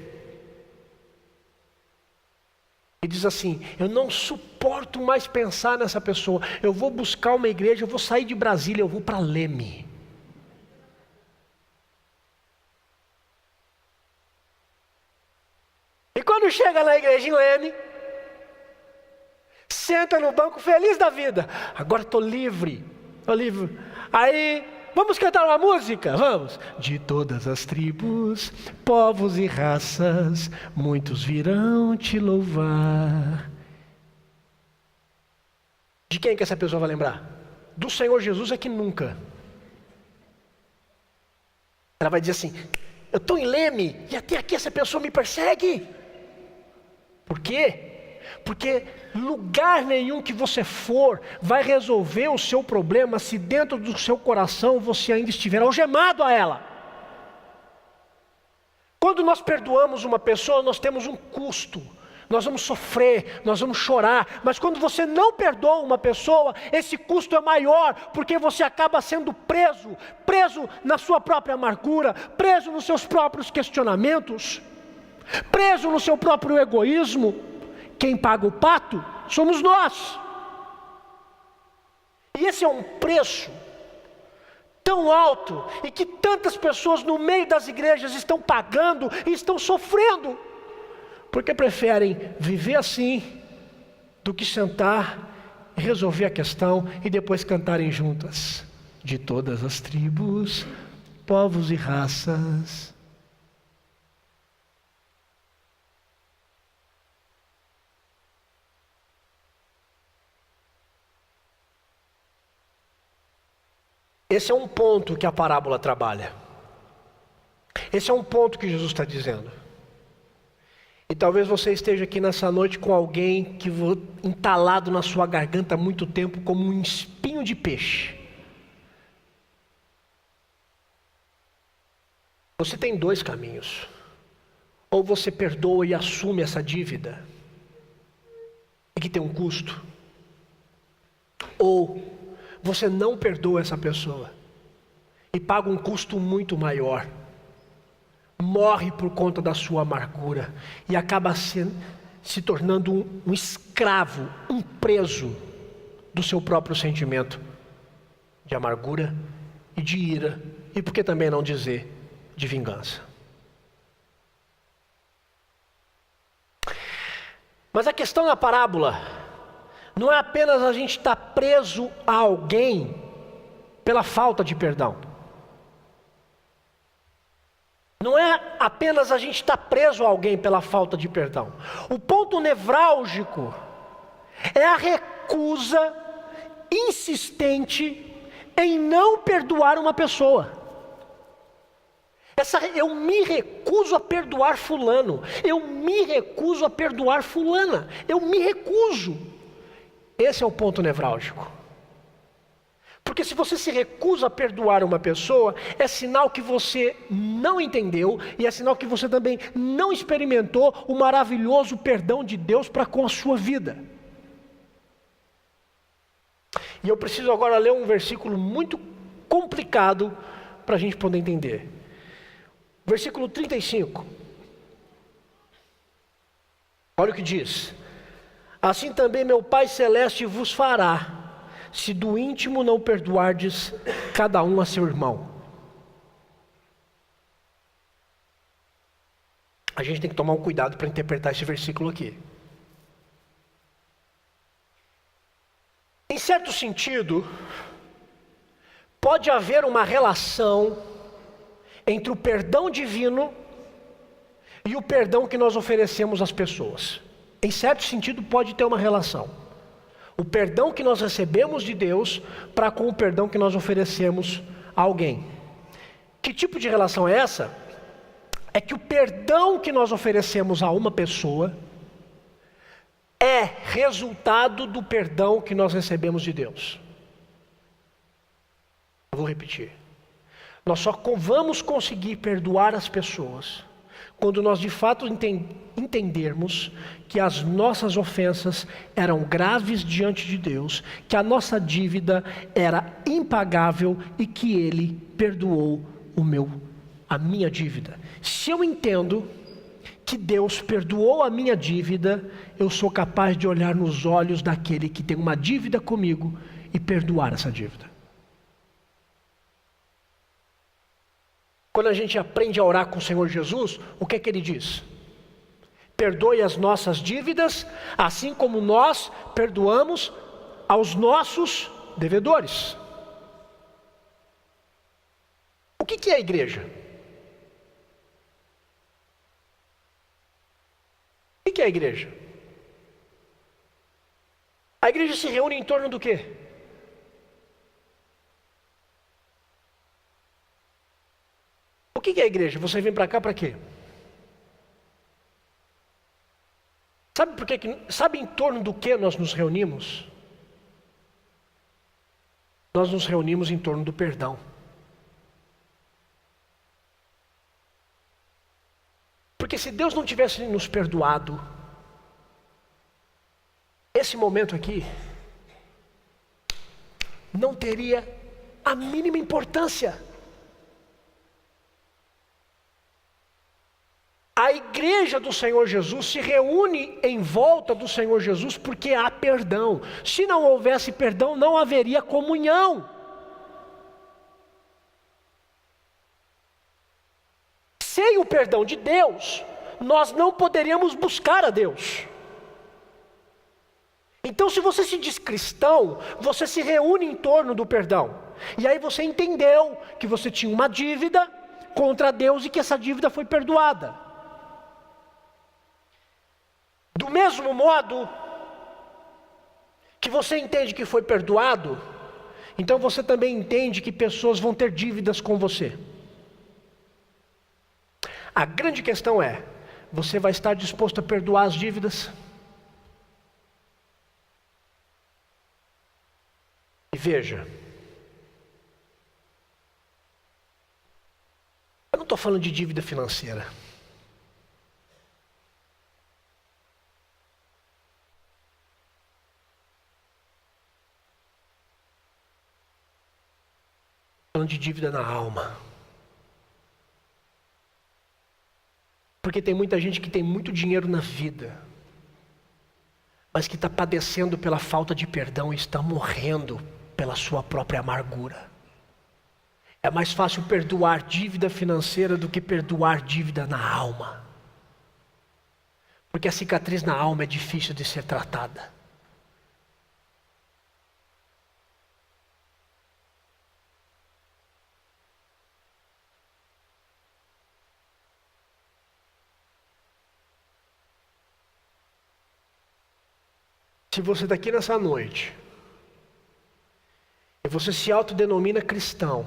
e diz assim: eu não suporto mais pensar nessa pessoa, eu vou buscar uma igreja, eu vou sair de Brasília, eu vou para Leme. E quando chega na igreja em Leme, senta no banco feliz da vida, agora estou livre. Aí, vamos cantar uma música? Vamos. De todas as tribos, povos e raças, muitos virão te louvar. De quem que essa pessoa vai lembrar? Do Senhor Jesus é que nunca. Ela vai dizer assim: eu estou em Leme e até aqui essa pessoa me persegue. Por quê? Porque lugar nenhum que você for vai resolver o seu problema se dentro do seu coração você ainda estiver algemado a ela. Quando nós perdoamos uma pessoa, nós temos um custo. Nós vamos sofrer, nós vamos chorar. Mas quando você não perdoa uma pessoa, esse custo é maior, porque você acaba sendo preso na sua própria amargura, preso nos seus próprios questionamentos, preso no seu próprio egoísmo. Quem paga o pato somos nós. E esse é um preço tão alto, e que tantas pessoas no meio das igrejas estão pagando e estão sofrendo, porque preferem viver assim do que sentar e resolver a questão e depois cantarem juntas: de todas as tribos, povos e raças. Esse é um ponto que a parábola trabalha. Esse é um ponto que Jesus está dizendo. E talvez você esteja aqui nessa noite com alguém que entalado na sua garganta há muito tempo como um espinho de peixe. Você tem dois caminhos. Ou você perdoa e assume essa dívida, e que tem um custo. Ou você não perdoa essa pessoa e paga um custo muito maior. Morre por conta da sua amargura e acaba se tornando um escravo, um preso do seu próprio sentimento de amargura e de ira, e por que também não dizer de vingança. Mas a questão na parábola não é apenas a gente estar preso a alguém pela falta de perdão. Não é apenas a gente estar preso a alguém pela falta de perdão. O ponto nevrálgico É a recusa insistente em não perdoar uma pessoa. Eu me recuso a perdoar fulano, eu me recuso a perdoar fulana, eu me recuso. Esse é o ponto nevrálgico. Porque se você se recusa a perdoar uma pessoa, é sinal que você não entendeu e é sinal que você também não experimentou o maravilhoso perdão de Deus para com a sua vida. E eu preciso agora ler um versículo muito complicado para a gente poder entender. Versículo 35. Olha o que diz: assim também meu Pai Celeste vos fará, se do íntimo não perdoardes cada um a seu irmão. A gente tem que tomar um cuidado para interpretar esse versículo aqui. Em certo sentido, pode haver uma relação entre o perdão divino e o perdão que nós oferecemos às pessoas. Em certo sentido, pode ter uma relação. O perdão que nós recebemos de Deus para com o perdão que nós oferecemos a alguém. Que tipo de relação é essa? É que o perdão que nós oferecemos a uma pessoa é resultado do perdão que nós recebemos de Deus. Eu vou repetir. Nós só vamos conseguir perdoar as pessoas quando nós de fato entendermos que as nossas ofensas eram graves diante de Deus, que a nossa dívida era impagável e que Ele perdoou a minha dívida. Se eu entendo que Deus perdoou a minha dívida, eu sou capaz de olhar nos olhos daquele que tem uma dívida comigo e perdoar essa dívida. Quando a gente aprende a orar com o Senhor Jesus, o que é que Ele diz? Perdoe as nossas dívidas, assim como nós perdoamos aos nossos devedores. O que é a igreja? O que é a igreja? A igreja se reúne em torno do quê? O que é a igreja? Você vem para cá para quê? Sabe em torno do que nós nos reunimos? Nós nos reunimos em torno do perdão. Porque se Deus não tivesse nos perdoado, esse momento aqui não teria a mínima importância. A igreja do Senhor Jesus se reúne em volta do Senhor Jesus porque há perdão. Se não houvesse perdão, não haveria comunhão. Sem o perdão de Deus, nós não poderíamos buscar a Deus. Então, se você se diz cristão, você se reúne em torno do perdão. E aí você entendeu que você tinha uma dívida contra Deus e que essa dívida foi perdoada. Do mesmo modo que você entende que foi perdoado, então você também entende que pessoas vão ter dívidas com você. A grande questão é, você vai estar disposto a perdoar as dívidas? E veja, eu não estou falando de dívida financeira. Falando de dívida na alma. Porque tem muita gente que tem muito dinheiro na vida, mas que está padecendo pela falta de perdão e está morrendo pela sua própria amargura. É mais fácil perdoar dívida financeira do que perdoar dívida na alma. Porque a cicatriz na alma é difícil de ser tratada. Se você está aqui nessa noite e você se autodenomina cristão,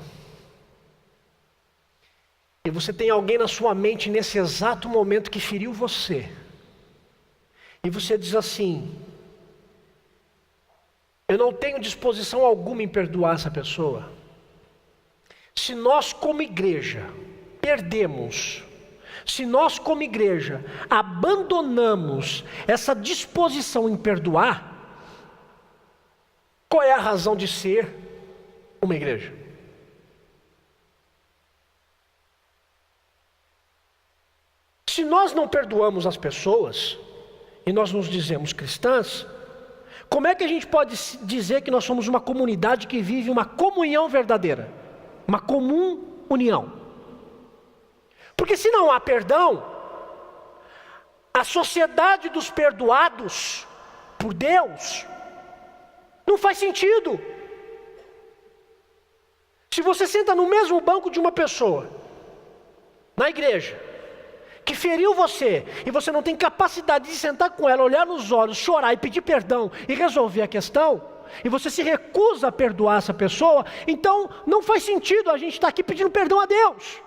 e você tem alguém na sua mente nesse exato momento que feriu você, e você diz assim: eu não tenho disposição alguma em perdoar essa pessoa. Se nós como igreja perdemos, se nós como igreja abandonamos essa disposição em perdoar, qual é a razão de ser uma igreja? Se nós não perdoamos as pessoas, e nós nos dizemos cristãs, como é que a gente pode dizer que nós somos uma comunidade que vive uma comunhão verdadeira? Uma comum união? Porque se não há perdão, a sociedade dos perdoados por Deus não faz sentido. Se você senta no mesmo banco de uma pessoa, na igreja, que feriu você, e você não tem capacidade de sentar com ela, olhar nos olhos, chorar e pedir perdão e resolver a questão, e você se recusa a perdoar essa pessoa, então não faz sentido a gente estar aqui pedindo perdão a Deus.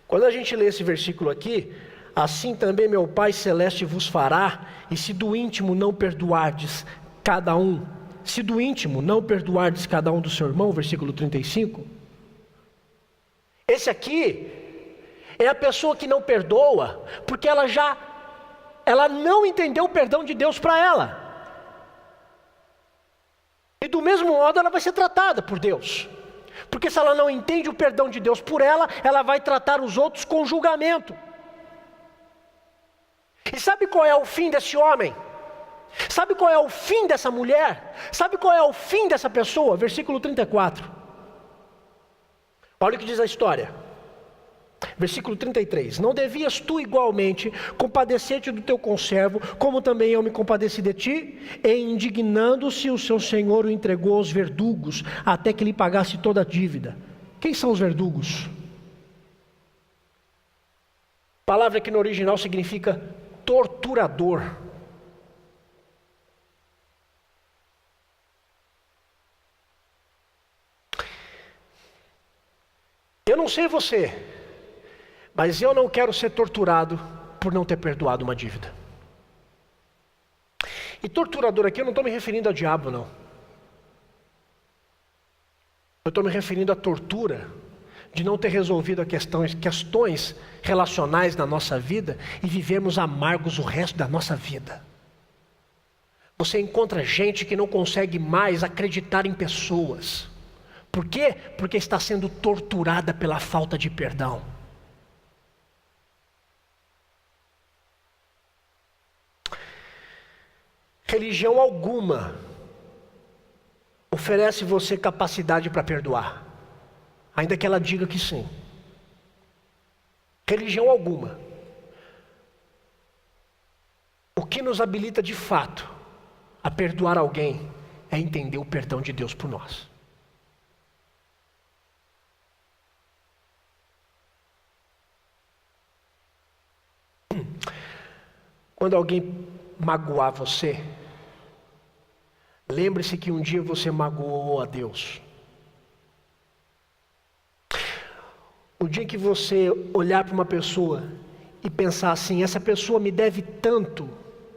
Quando a gente lê esse versículo aqui, assim também meu Pai Celeste vos fará, e se do íntimo não perdoardes cada um, se do íntimo não perdoardes cada um do seu irmão, versículo 35, esse aqui é a pessoa que não perdoa, porque ela não entendeu o perdão de Deus para ela, e do mesmo modo ela vai ser tratada por Deus. Porque se ela não entende o perdão de Deus por ela, ela vai tratar os outros com julgamento. E sabe qual é o fim desse homem? Sabe qual é o fim dessa mulher? Sabe qual é o fim dessa pessoa? Versículo 34. Olha o que diz a história. Versículo 33. Não devias tu igualmente compadecer-te do teu conservo, como também eu me compadeci de ti? E indignando-se o seu senhor o entregou aos verdugos, até que lhe pagasse toda a dívida. Quem são os verdugos? A palavra que no original significa torturador. Eu não sei você, mas eu não quero ser torturado por não ter perdoado uma dívida. E torturador aqui eu não estou me referindo a diabo, não. Eu estou me referindo à tortura de não ter resolvido as questões relacionais na nossa vida e vivermos amargos o resto da nossa vida. Você encontra gente que não consegue mais acreditar em pessoas. Por quê? Porque está sendo torturada pela falta de perdão. Religião alguma oferece você capacidade para perdoar, ainda que ela diga que sim. Religião alguma. O que nos habilita de fato a perdoar alguém é entender o perdão de Deus por nós. Quando alguém magoar você, lembre-se que um dia você magoou a Deus. O dia que você olhar para uma pessoa e pensar assim: essa pessoa me deve tanto,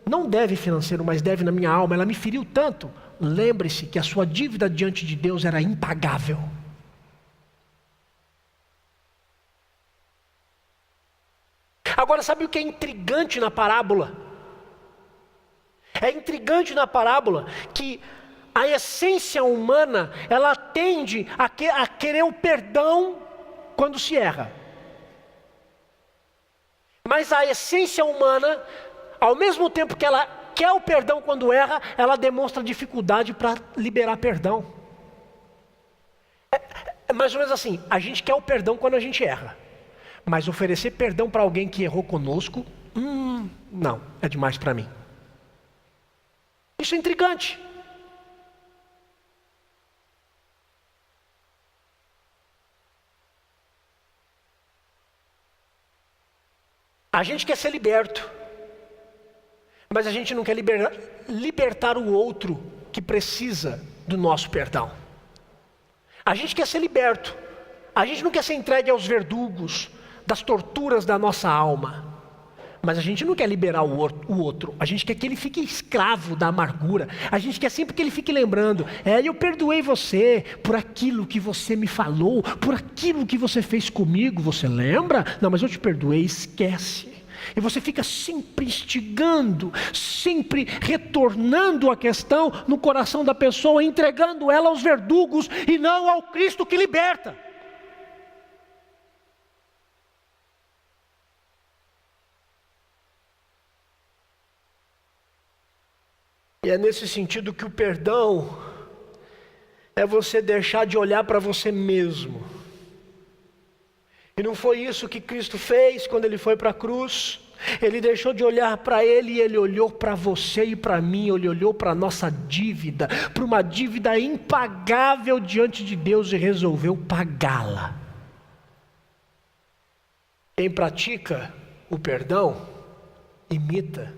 não deve financeiro, mas deve na minha alma, ela me feriu tanto, lembre-se que a sua dívida diante de Deus era impagável. Agora, sabe o que é intrigante na parábola? É intrigante na parábola que a essência humana, ela tende a querer o perdão quando se erra. Mas a essência humana, ao mesmo tempo que ela quer o perdão quando erra, ela demonstra dificuldade para liberar perdão. É mais ou menos assim: a gente quer o perdão quando a gente erra, mas oferecer perdão para alguém que errou conosco, não, é demais para mim. Isso é intrigante. A gente quer ser liberto, mas a gente não quer libertar o outro que precisa do nosso perdão. A gente quer ser liberto, a gente não quer ser entregue aos verdugos das torturas da nossa alma, mas a gente não quer liberar o outro, a gente quer que ele fique escravo da amargura, a gente quer sempre que ele fique lembrando, eu perdoei você por aquilo que você me falou, por aquilo que você fez comigo, você lembra? Não, mas eu te perdoei, esquece. E você fica sempre instigando, sempre retornando a questão no coração da pessoa, entregando ela aos verdugos e não ao Cristo que liberta. E é nesse sentido que o perdão é você deixar de olhar para você mesmo. E não foi isso que Cristo fez quando Ele foi para a cruz. Ele deixou de olhar para Ele e Ele olhou para você e para mim. Ele olhou para a nossa dívida, para uma dívida impagável diante de Deus e resolveu pagá-la. Quem pratica o perdão, imita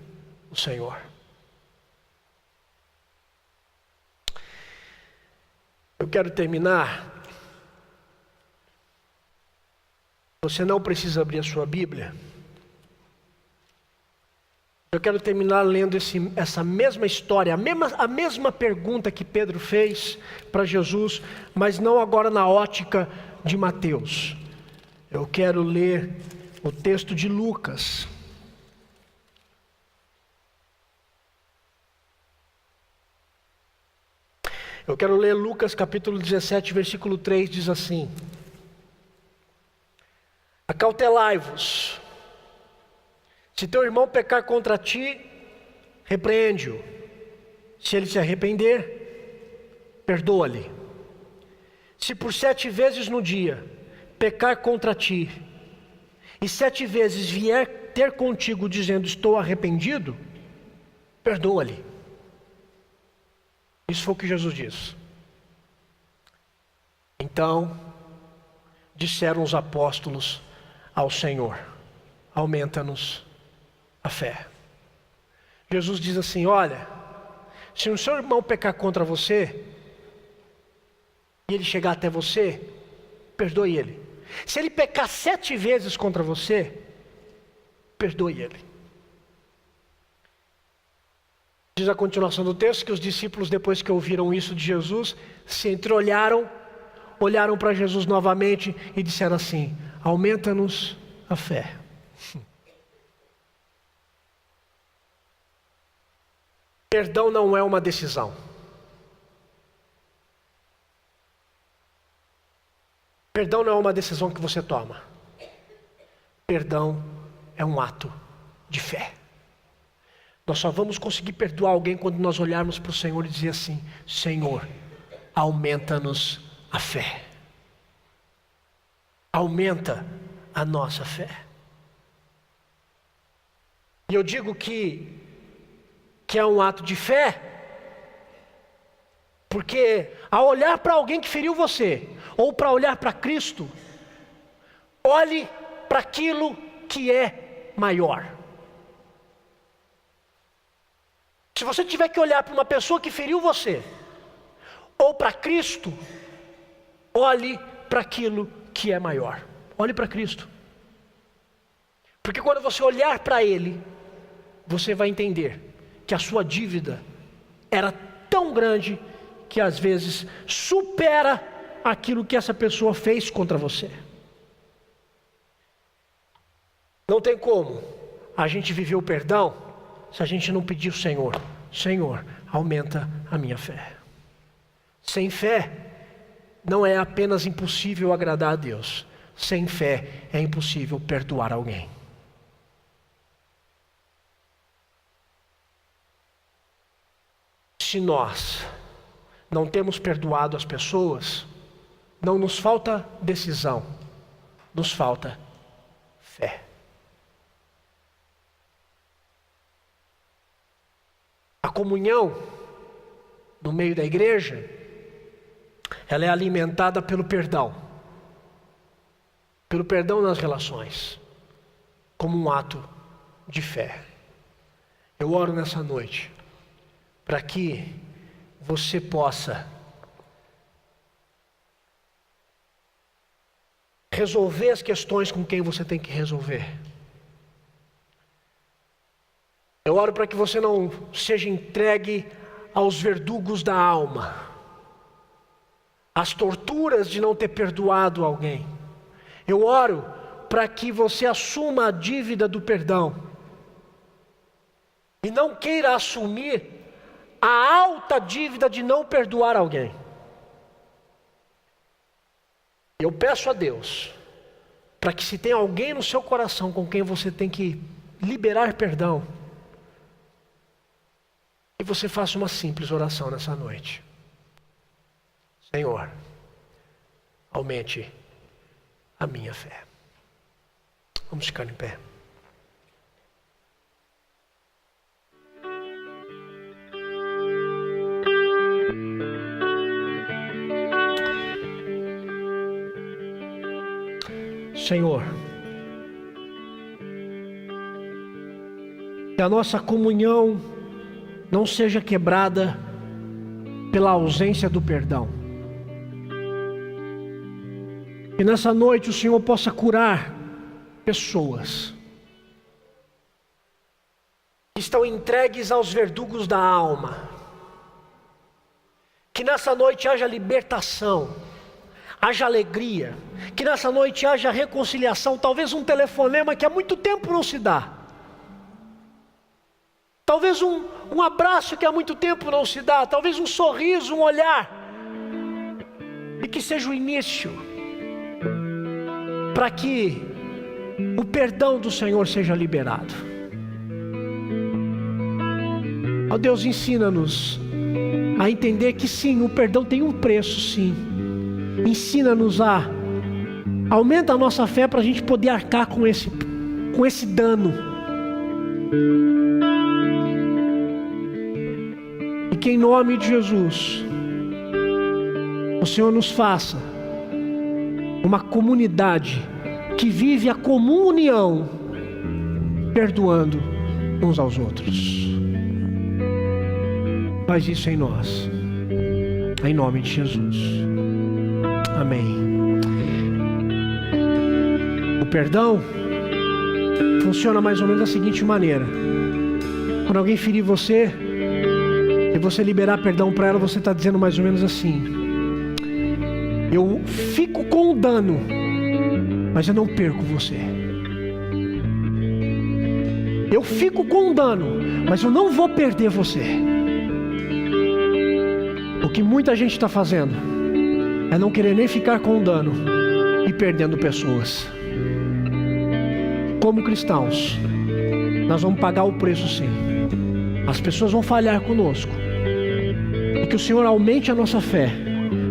o Senhor. Eu quero terminar. Você não precisa abrir a sua Bíblia. Eu quero terminar lendo essa mesma história, a mesma pergunta que Pedro fez para Jesus, mas não agora na ótica de Mateus. Eu quero ler o texto de Lucas. Eu quero ler Lucas capítulo 17, versículo 3, diz assim: acautelai-vos, se teu irmão pecar contra ti, repreende-o, se ele se arrepender, perdoa-lhe. Se por 7 vezes no dia pecar contra ti, e 7 vezes vier ter contigo dizendo estou arrependido, perdoa-lhe. Isso foi o que Jesus disse. Então, disseram os apóstolos ao Senhor: aumenta-nos a fé. Jesus diz assim: olha, se o seu irmão pecar contra você, e ele chegar até você, perdoe ele. Se ele pecar 7 vezes contra você, perdoe ele. Diz a continuação do texto que os discípulos, depois que ouviram isso de Jesus, se entreolharam, olharam para Jesus novamente e disseram assim: aumenta-nos a fé. Perdão não é uma decisão. Perdão não é uma decisão que você toma. Perdão é um ato de fé. Nós só vamos conseguir perdoar alguém quando nós olharmos para o Senhor e dizer assim: Senhor, aumenta-nos a fé. Aumenta a nossa fé. E eu digo que é um ato de fé, porque ao olhar para alguém que feriu você, ou para olhar para Cristo, olhe para aquilo que é maior. Se você tiver que olhar para uma pessoa que feriu você, ou para Cristo, olhe para aquilo que é maior. Olhe para Cristo. Porque quando você olhar para Ele, você vai entender que a sua dívida era tão grande que às vezes supera aquilo que essa pessoa fez contra você. Não tem como a gente viver o perdão se a gente não pedir ao Senhor: Senhor, aumenta a minha fé. Sem fé, não é apenas impossível agradar a Deus. Sem fé, é impossível perdoar alguém. Se nós não temos perdoado as pessoas, não nos falta decisão, nos falta fé. A comunhão no meio da igreja, ela é alimentada pelo perdão nas relações. como um ato de fé. Eu oro nessa noite para que você possa resolver as questões com quem você tem que resolver. Eu oro para que você não seja entregue aos verdugos da alma, às torturas de não ter perdoado alguém. Eu oro para que você assuma a dívida do perdão e não queira assumir a alta dívida de não perdoar alguém. Eu peço a Deus para que, se tem alguém no seu coração com quem você tem que liberar perdão, que você faça uma simples oração nessa noite. Senhor, aumente a minha fé. Vamos ficar em pé. Senhor, que a nossa comunhão não seja quebrada pela ausência do perdão. Que nessa noite o Senhor possa curar pessoas que estão entregues aos verdugos da alma. Que nessa noite haja libertação, haja alegria. Que nessa noite haja reconciliação. Talvez um telefonema que há muito tempo não se dá. Talvez um abraço que há muito tempo não se dá. Talvez um sorriso, um olhar. E que seja o início para que o perdão do Senhor seja liberado. Ó Deus, ensina-nos a entender que sim, o perdão tem um preço, sim. Ensina-nos aumenta a nossa fé para a gente poder arcar com esse dano. E que em nome de Jesus, o Senhor nos faça uma comunidade que vive a comunhão, perdoando uns aos outros. Faz isso em nós, em nome de Jesus. Amém. O perdão funciona mais ou menos da seguinte maneira: quando alguém ferir você e você liberar perdão para ela, você está dizendo mais ou menos assim: eu fico com o dano, mas eu não perco você. Eu fico com o dano, mas eu não vou perder você. O que muita gente está fazendo é não querer nem ficar com o dano e perdendo pessoas. Como cristãos, nós vamos pagar o preço, sim. As pessoas vão falhar conosco. E que o Senhor aumente a nossa fé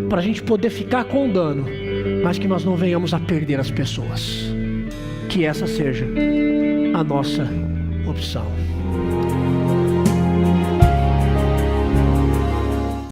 para a gente poder ficar com o dano, mas que nós não venhamos a perder as pessoas. Que essa seja a nossa opção.